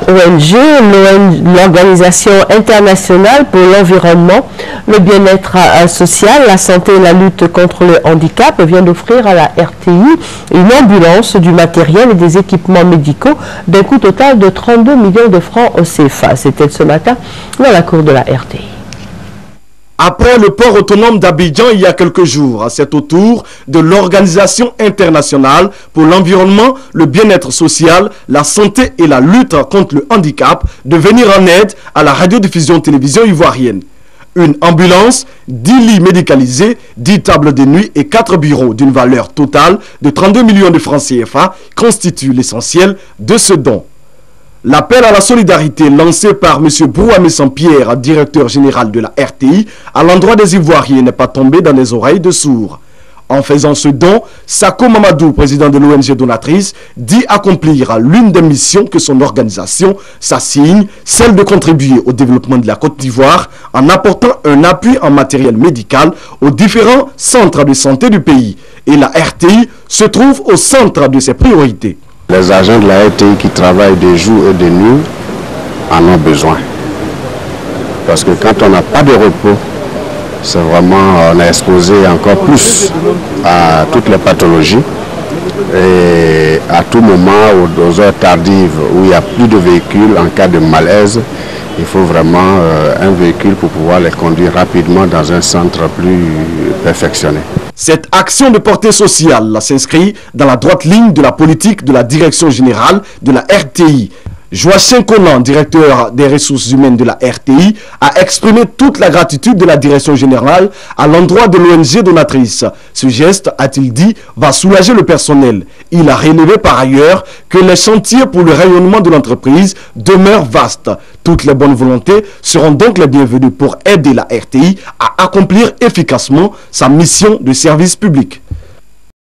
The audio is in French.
ONG, l'Organisation internationale pour l'environnement, le bien-être social, la santé et la lutte contre le handicap vient d'offrir à la RTI une ambulance, du matériel et des équipements médicaux d'un coût total de 32 millions de francs CFA. C'était ce matin dans la cour de la RTI. Après le port autonome d'Abidjan il y a quelques jours, c'est au tour de l'Organisation internationale pour l'environnement, le bien-être social, la santé et la lutte contre le handicap de venir en aide à la radiodiffusion télévision ivoirienne. Une ambulance, 10 lits médicalisés, 10 tables de nuit et 4 bureaux d'une valeur totale de 32 millions de francs CFA constituent l'essentiel de ce don. L'appel à la solidarité lancé par M. Brouhamé Sampierre, directeur général de la RTI, à l'endroit des Ivoiriens n'est pas tombé dans les oreilles de sourds. En faisant ce don, Sako Mamadou, président de l'ONG donatrice, dit accomplir l'une des missions que son organisation s'assigne, celle de contribuer au développement de la Côte d'Ivoire en apportant un appui en matériel médical aux différents centres de santé du pays. Et la RTI se trouve au centre de ses priorités. Les agents de la RTI qui travaillent de jour et de nuit en ont besoin. Parce que quand on n'a pas de repos, c'est vraiment, on est exposé encore plus à toutes les pathologies. Et à tout moment, aux heures tardives où il n'y a plus de véhicules, en cas de malaise, il faut vraiment un véhicule pour pouvoir les conduire rapidement dans un centre plus perfectionné. Cette action de portée sociale s'inscrit dans la droite ligne de la politique de la direction générale de la RTI. Joachim Conan, directeur des ressources humaines de la RTI, a exprimé toute la gratitude de la direction générale à l'endroit de l'ONG donatrice. Ce geste, a-t-il dit, va soulager le personnel. Il a relevé par ailleurs que les chantiers pour le rayonnement de l'entreprise demeurent vastes. Toutes les bonnes volontés seront donc les bienvenues pour aider la RTI à accomplir efficacement sa mission de service public.